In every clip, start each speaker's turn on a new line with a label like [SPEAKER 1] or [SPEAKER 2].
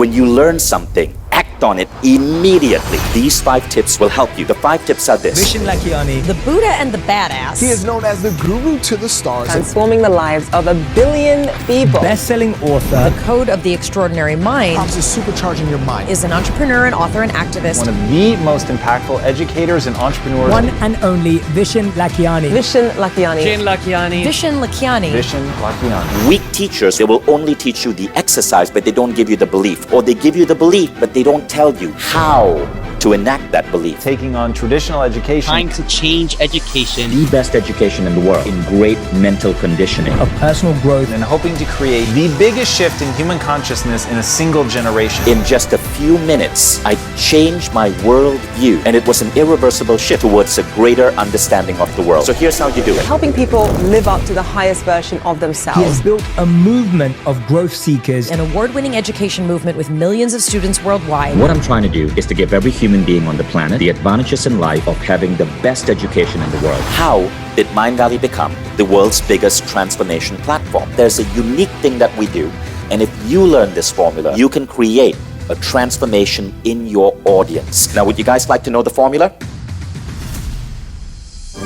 [SPEAKER 1] When you learn something, act on it immediately. These 5 tips will help you. The 5 tips are this.
[SPEAKER 2] Vishen Lakhiani,
[SPEAKER 3] the Buddha and the badass.
[SPEAKER 4] He is known as the guru to the stars.
[SPEAKER 5] Transforming the lives of 1 billion people.
[SPEAKER 2] best-selling author,
[SPEAKER 3] The Code of the Extraordinary Mind.
[SPEAKER 4] Comes to supercharging your mind.
[SPEAKER 3] Is an entrepreneur, an author, and activist.
[SPEAKER 6] One of the most impactful educators and entrepreneurs.
[SPEAKER 2] one and only Vishen Lakhiani.
[SPEAKER 5] Vishen Lakhiani.
[SPEAKER 3] Vishen Lakhiani.
[SPEAKER 6] Vishen Lakhiani.
[SPEAKER 1] Weak teachers, they will only teach you the exercise, but they don't give you the belief. Or they give you the belief, but they don't tell you how to enact that belief.
[SPEAKER 6] Taking on traditional education.
[SPEAKER 7] Trying to change education.
[SPEAKER 1] The best education in the world in great mental conditioning.
[SPEAKER 2] Of personal growth.
[SPEAKER 6] And hoping to create the biggest shift in human consciousness in a single generation.
[SPEAKER 1] In just a few minutes, I changed my world view, and it was an irreversible shift towards a greater understanding of the world. So here's how you do it.
[SPEAKER 5] Helping people live up to the highest version of
[SPEAKER 2] He
[SPEAKER 5] themselves.
[SPEAKER 2] has built a movement of growth seekers.
[SPEAKER 3] An award-winning education movement with millions of students worldwide.
[SPEAKER 1] What I'm trying to do is to give every human being on the planet the advantages in life of having the best education in the world. How did Mindvalley become the world's biggest transformation platform? There's a unique thing that we do, and if you learn this formula, you can create a transformation in your audience. Now, would you guys like to know the formula?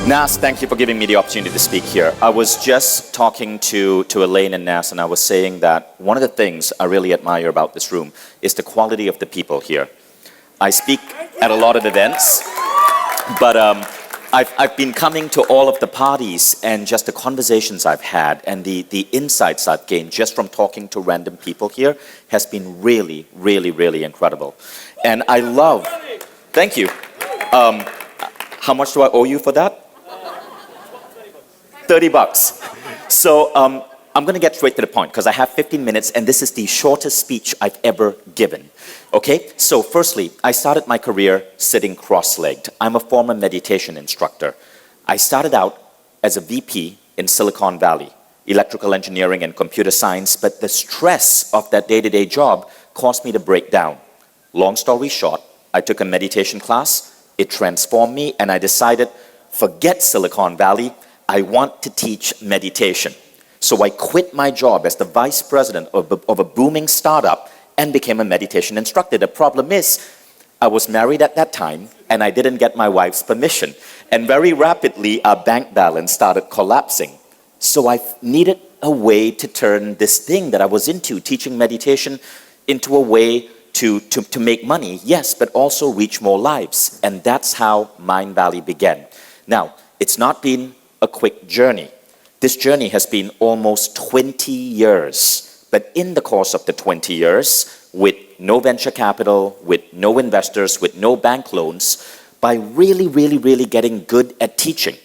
[SPEAKER 1] Nas, thank you for giving me the opportunity to speak here. I was just talking to Elaine and Nas, and I was saying that one of the things I really admire about this room is the quality of the people here. I speak at a lot of events, but I've been coming to all of the parties, and just the conversations I've had and the insights I've gained just from talking to random people here has been really, really, really incredible. And I love, thank you. How much do I owe you for that? $30. So I'm going to get straight to the point because I have 15 minutes and this is the shortest speech I've ever given. Okay, so firstly, I started my career sitting cross-legged. I'm a former meditation instructor. I started out as a VP in Silicon Valley, electrical engineering and computer science, but the stress of that day-to-day job caused me to break down. Long story short, I took a meditation class, it transformed me, and I decided, forget Silicon Valley, I want to teach meditation. So I quit my job as the vice president of a booming startup and became a meditation instructor. The problem is, I was married at that time and I didn't get my wife's permission. And very rapidly, our bank balance started collapsing. So I needed a way to turn this thing that I was into, teaching meditation, into a way to make money, yes, but also reach more lives. And that's how Mindvalley began. Now, it's not been a quick journey. This journey has been almost 20 years. But in the course of the 20 years, with no venture capital, with no investors, with no bank loans, by really getting good at teaching,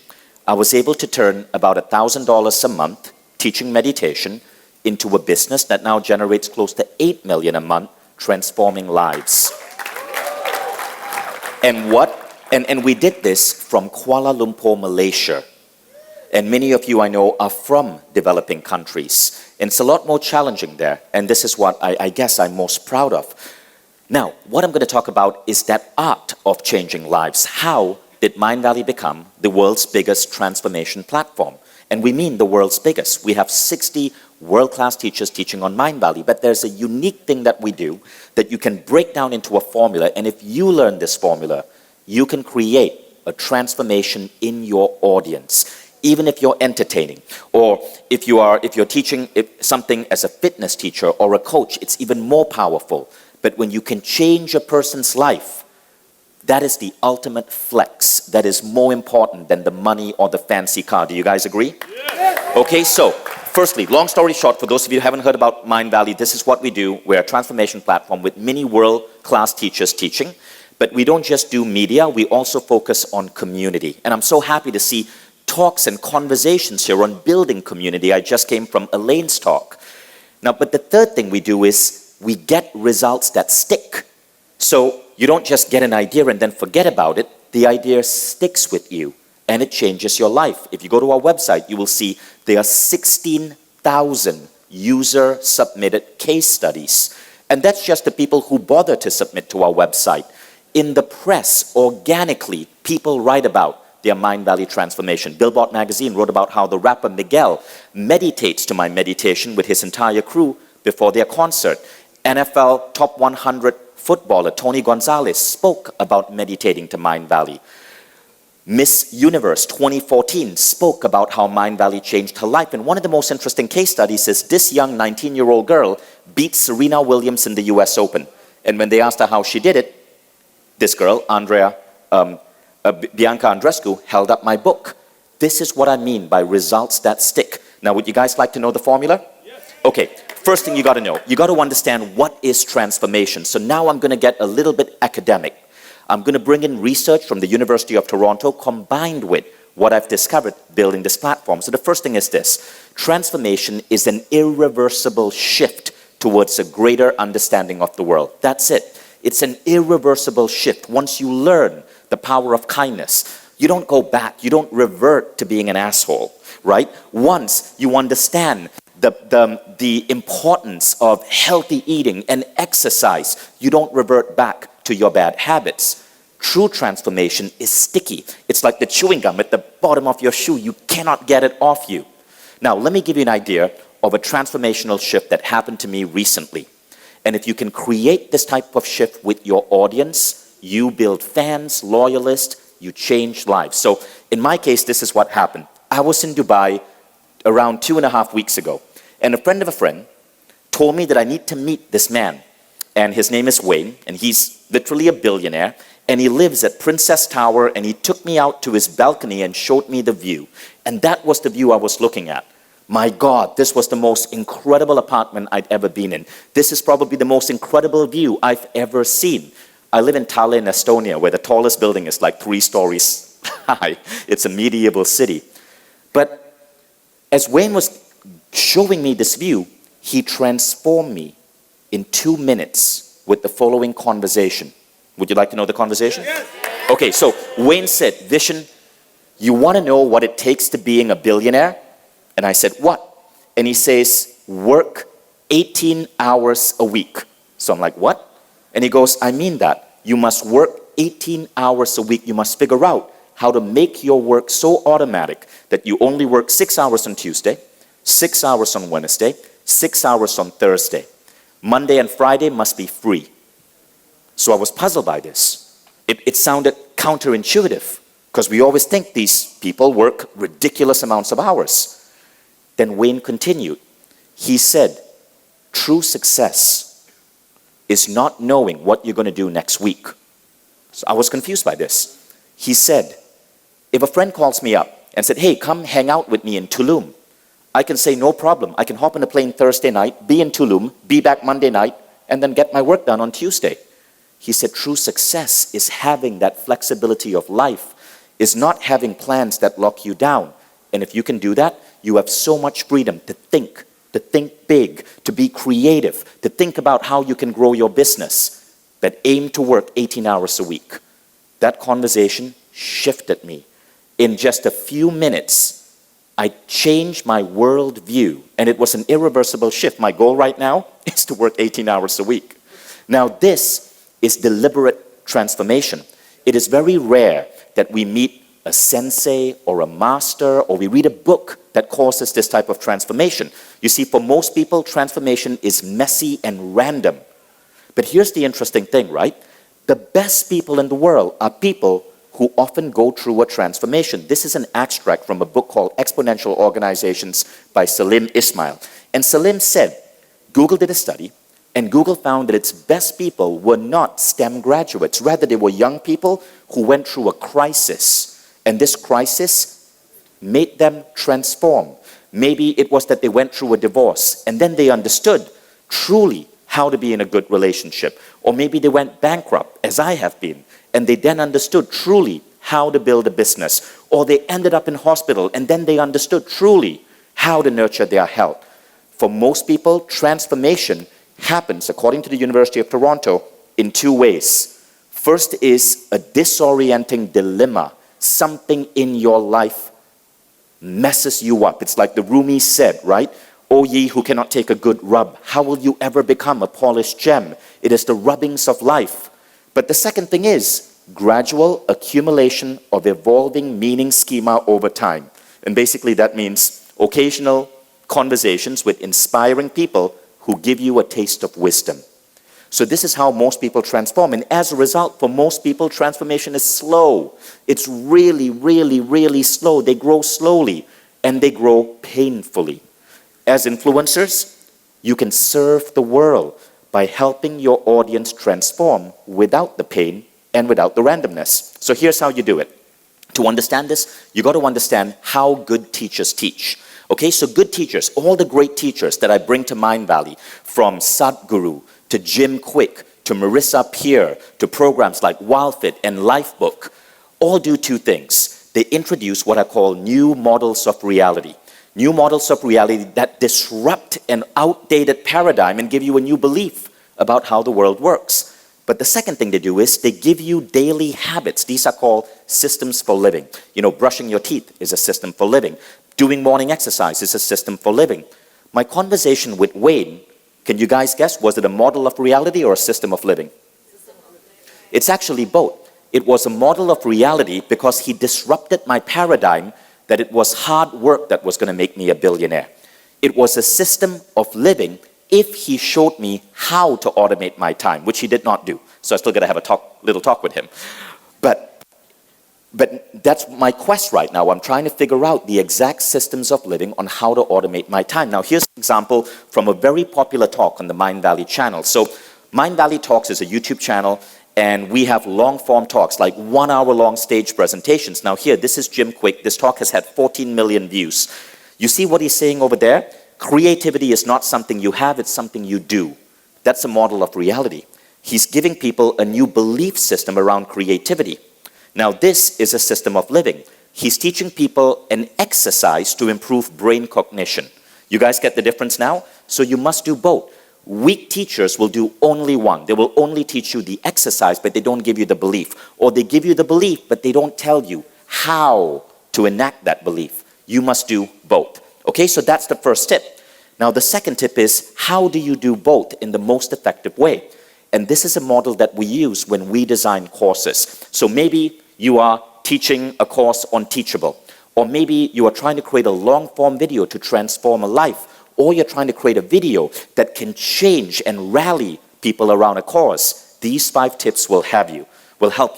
[SPEAKER 1] I was able to turn about $1,000 a month teaching meditation into a business that now generates close to $8 million a month, transforming lives. And we did this from Kuala Lumpur, Malaysia. And many of you I know are from developing countries. And it's a lot more challenging there. And this is what I guess I'm most proud of. Now, what I'm going to talk about is that art of changing lives. How did Mindvalley become the world's biggest transformation platform? And we mean the world's biggest. We have 60 world-class teachers teaching on Mindvalley. But there's a unique thing that we do that you can break down into a formula. And if you learn this formula, you can create a transformation in your audience. Even if you're entertaining, or if you're teaching something as a fitness teacher or a coach, it's even more powerful. But when you can change a person's life, that is the ultimate flex. That is more important than the money or the fancy car. Do you guys agree? Yeah. Okay, so firstly, long story short, for those of you who haven't heard about Mindvalley, this is what we do. We're a transformation platform with many world-class teachers teaching. But we don't just do media, we also focus on community. And I'm so happy to see talks and conversations here on building community. I just came from Elaine's talk. Now, but the third thing we do is we get results that stick. So you don't just get an idea and then forget about it. The idea sticks with you and it changes your life. If you go to our website, you will see there are 16,000 user-submitted case studies. And that's just the people who bother to submit to our website. In the press, organically, people write about their Mindvalley transformation. Billboard magazine wrote about how the rapper Miguel meditates to my meditation with his entire crew before their concert. NFL top 100 footballer Tony Gonzalez spoke about meditating to Mindvalley. Miss Universe 2014 spoke about how Mindvalley changed her life. And one of the most interesting case studies is this young 19-year-old girl beat Serena Williams in the US Open. And when they asked her how she did it, this girl, Bianca Andreescu, held up my book. This is what I mean by results that stick. Now, would you guys like to know the formula? Yes. Okay, first thing you got to know, you got to understand what is transformation. So now I'm going to get a little bit academic. I'm going to bring in research from the University of Toronto combined with what I've discovered building this platform. So the first thing is this. Transformation is an irreversible shift towards a greater understanding of the world. That's it. It's an irreversible shift. Once you learn the power of kindness, you don't go back. You don't revert to being an asshole, right? Once you understand the importance of healthy eating and exercise, you don't revert back to your bad habits. True transformation is sticky. It's like the chewing gum at the bottom of your shoe. You cannot get it off you. Now, let me give you an idea of a transformational shift that happened to me recently. And if you can create this type of shift with your audience, you build fans, loyalists, you change lives. So in my case, this is what happened. I was in Dubai around 2.5 weeks ago. And a friend of a friend told me that I need to meet this man. And his name is Wayne, and he's literally a billionaire. And he lives at Princess Tower, and he took me out to his balcony and showed me the view. And that was the view I was looking at. My God, this was the most incredible apartment I'd ever been in. This is probably the most incredible view I've ever seen. I live in Tallinn, Estonia, where the tallest building is like 3 stories high. It's a medieval city. But as Wayne was showing me this view, he transformed me in 2 minutes with the following conversation. Would you like to know the conversation? Yes. Okay, so Wayne said, Vishen, you want to know what it takes to being a billionaire? And I said, what? And he says, work 18 hours a week. So I'm like, what? And he goes, I mean that. You must work 18 hours a week. You must figure out how to make your work so automatic that you only work 6 hours on Tuesday, 6 hours on Wednesday, 6 hours on Thursday. Monday and Friday must be free. So I was puzzled by this. It sounded counterintuitive because we always think these people work ridiculous amounts of hours. Then Wayne continued. He said, true success is not knowing what you're going to do next week. So I was confused by this. He said, if a friend calls me up and said, hey, come hang out with me in Tulum, I can say, no problem. I can hop on a plane Thursday night, be in Tulum, be back Monday night, and then get my work done on Tuesday. He said, true success is having that flexibility of life, is not having plans that lock you down. And if you can do that, you have so much freedom to think big, to be creative, to think about how you can grow your business, but aim to work 18 hours a week. That conversation shifted me. In just a few minutes, I changed my worldview, and it was an irreversible shift. My goal right now is to work 18 hours a week. Now, this is deliberate transformation. It is very rare that we meet a sensei or a master, or we read a book that causes this type of transformation. You see, for most people, transformation is messy and random. But here's the interesting thing, right? The best people in the world are people who often go through a transformation. This is an extract from a book called Exponential Organizations by Salim Ismail. And Salim said, Google did a study, and Google found that its best people were not STEM graduates. Rather, they were young people who went through a crisis. And this crisis made them transform. Maybe it was that they went through a divorce, and then they understood truly how to be in a good relationship. Or maybe they went bankrupt, as I have been, and they then understood truly how to build a business. Or they ended up in hospital, and then they understood truly how to nurture their health. For most people, transformation happens, according to the University of Toronto, in 2 ways. First is a disorienting dilemma. Something in your life messes you up. It's like the Rumi said, right? O ye who cannot take a good rub, how will you ever become a polished gem? It is the rubbings of life. But the second thing is gradual accumulation of evolving meaning schema over time. And basically that means occasional conversations with inspiring people who give you a taste of wisdom. So this is how most people transform. And as a result, for most people, transformation is slow. It's really, really, really slow. They grow slowly and they grow painfully. As influencers, you can serve the world by helping your audience transform without the pain and without the randomness. So here's how you do it. To understand this, you got to understand how good teachers teach. Okay, so good teachers, all the great teachers that I bring to Mindvalley, from Sadhguru to Jim Quick to Marissa Peer to programs like WildFit and Lifebook, all do two things. They introduce what I call new models of reality. New models of reality that disrupt an outdated paradigm and give you a new belief about how the world works. But the second thing they do is they give you daily habits. These are called systems for living. You know, brushing your teeth is a system for living. Doing morning exercise is a system for living. My conversation with Wayne, can you guys guess, was it a model of reality or a system of living? It's actually both. It was a model of reality because he disrupted my paradigm that it was hard work that was going to make me a billionaire. It was a system of living if he showed me how to automate my time, which he did not do. So I still got to have a little talk with him. But that's my quest right now. I'm trying to figure out the exact systems of living on how to automate my time. Now here's an example from a very popular talk on the Mindvalley channel. So Mindvalley Talks is a YouTube channel, and we have long-form talks, like 1 hour long stage presentations. Now here, this is Jim Quick. This talk has had 14 million views. You see what he's saying over there? Creativity is not something you have, it's something you do. That's a model of reality. He's giving people a new belief system around creativity. Now this is a system of living. He's teaching people an exercise to improve brain cognition. You guys get the difference now? So you must do both. Weak teachers will do only one. They will only teach you the exercise, but they don't give you the belief. Or they give you the belief, but they don't tell you how to enact that belief. You must do both. Okay, so that's the first tip. Now the second tip is, how do you do both in the most effective way? And this is a model that we use when we design courses. So maybe you are teaching a course on Teachable, or maybe you are trying to create a long-form video to transform a life, or you're trying to create a video that can change and rally people around a cause. These 5 tips will help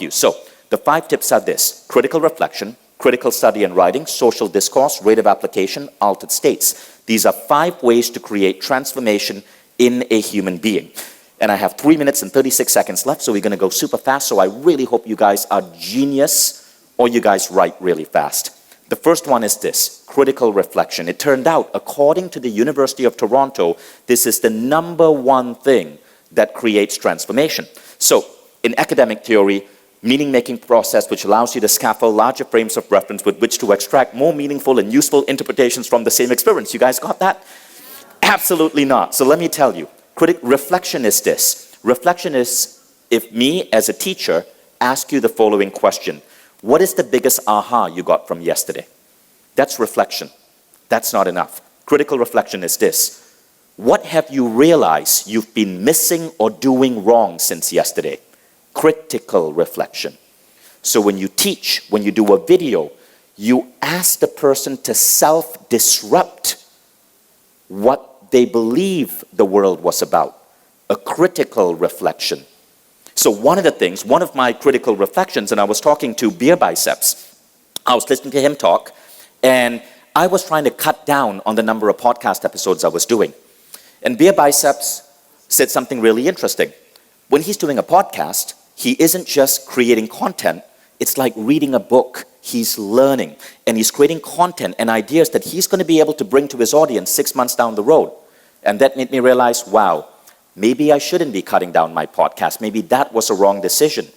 [SPEAKER 1] you. So the 5 tips are this: critical reflection, critical study and writing, social discourse, rate of application, altered states. These are 5 ways to create transformation in a human being. And I have 3 minutes and 36 seconds left, so we're going to go super fast. So I really hope you guys are genius, or you guys write really fast. The first one is this: critical reflection. It turned out, according to the University of Toronto, this is the #1 thing that creates transformation. So in academic theory, meaning-making process which allows you to scaffold larger frames of reference with which to extract more meaningful and useful interpretations from the same experience. You guys got that? Absolutely not. So let me tell you, reflection is this. Reflection is if me as a teacher ask you the following question: what is the biggest aha you got from yesterday? That's reflection. That's not enough. Critical reflection is this: what have you realized you've been missing or doing wrong since yesterday? Critical reflection. So when you teach, when you do a video, you ask the person to self-disrupt what they believe the world was about. A critical reflection. So one of my critical reflections, and I was talking to Beer Biceps, I was listening to him talk, and I was trying to cut down on the number of podcast episodes I was doing. And Beer Biceps said something really interesting. When he's doing a podcast, he isn't just creating content, it's like reading a book. He's learning, and he's creating content and ideas that he's going to be able to bring to his audience 6 months down the road. And that made me realize, wow, maybe I shouldn't be cutting down my podcast. Maybe that was a wrong decision.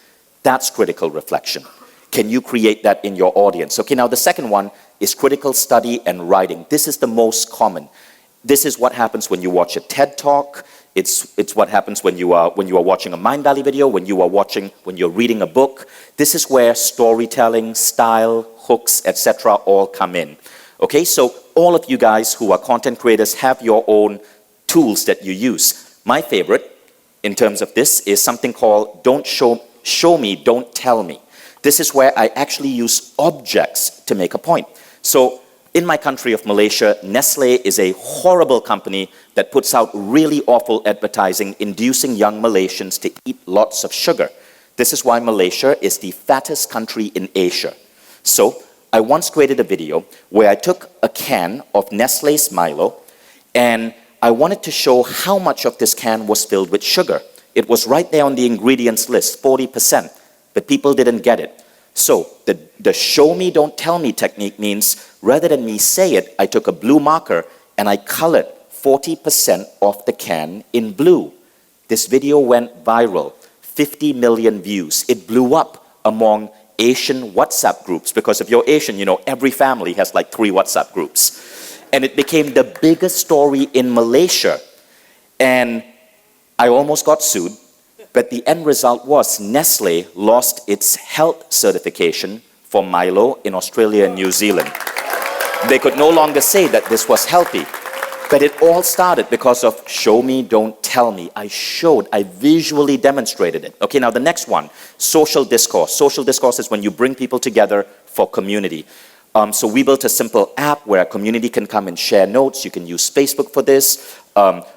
[SPEAKER 1] That's critical reflection. Can you create that in your audience? Okay, now the second one is critical study and writing. This is the most common. This is what happens when you watch a TED Talk. It's what happens when you are watching a Mindvalley video, when you're reading a book. This is where storytelling, style, hooks, etc. all come in. Okay, so all of you guys who are content creators have your own tools that you use. My favorite in terms of this is something called don't show me, don't tell me. This is where I actually use objects to make a point. So In my country of Malaysia, Nestle is a horrible company that puts out really awful advertising inducing young Malaysians to eat lots of sugar. This is why Malaysia is the fattest country in Asia. So I once created a video where I took a can of Nestle's Milo and I wanted to show how much of this can was filled with sugar. It was right there on the ingredients list, 40%, but people didn't get it. So the show me, don't tell me technique means rather than me say it, I took a blue marker and I colored 40% of the can in blue. This video went viral, 50 million views. It blew up among Asian WhatsApp groups because if you're Asian, you know, every family has like 3 WhatsApp groups. And it became the biggest story in Malaysia. And I almost got sued. But the end result was Nestle lost its health certification for Milo in Australia and New Zealand. They could no longer say that this was healthy. But it all started because of show me, don't tell me. I visually demonstrated it. Okay, now the next one, social discourse. Social discourse is when you bring people together for community. So we built a simple app where a community can come and share notes. You can use Facebook for this.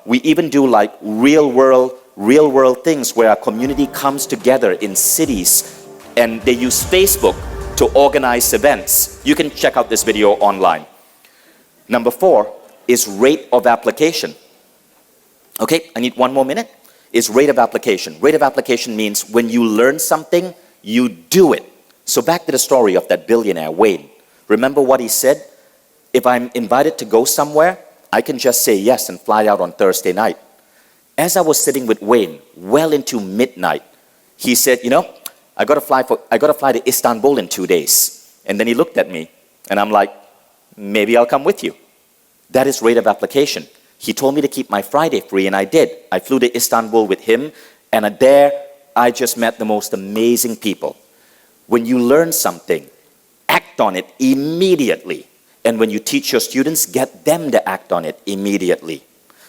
[SPEAKER 1] We even do like real world things where our community comes together in cities and they use Facebook to organize events. You can check out this video online. Number 4 is rate of application. Okay, I need 1 more minute. Is rate of application. Rate of application means when you learn something, you do it. So back to the story of that billionaire, Wayne. Remember what he said? If I'm invited to go somewhere, I can just say yes and fly out on Thursday night. As I was sitting with Wayne, well into midnight, he said, you know, I got to fly to Istanbul in 2 days. And then he looked at me, and I'm like, maybe I'll come with you. That is rate of application. He told me to keep my Friday free, and I did. I flew to Istanbul with him, and there I just met the most amazing people. When you learn something, act on it immediately. And when you teach your students, get them to act on it immediately.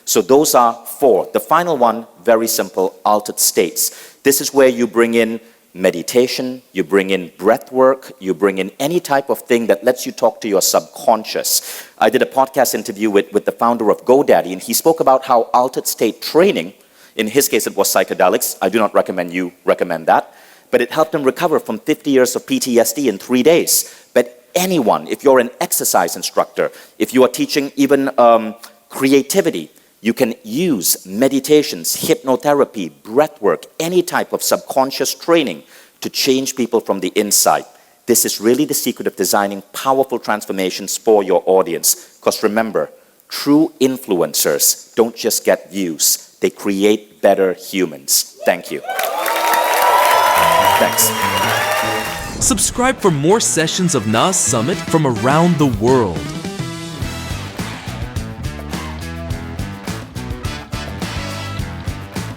[SPEAKER 1] So those are 4. The final one, very simple, altered states. This is where you bring in meditation, you bring in breath work, you bring in any type of thing that lets you talk to your subconscious. I did a podcast interview with the founder of GoDaddy, and he spoke about how altered state training, in his case it was psychedelics, I do not recommend you recommend that, but it helped him recover from 50 years of PTSD in 3 days. But anyone, if you're an exercise instructor, if you are teaching even creativity, you can use meditations, hypnotherapy, breath work, any type of subconscious training to change people from the inside. This is really the secret of designing powerful transformations for your audience. Because remember, true influencers don't just get views, they create better humans. Thank you. Thanks.
[SPEAKER 8] Subscribe for more sessions of NAS Summit from around the world.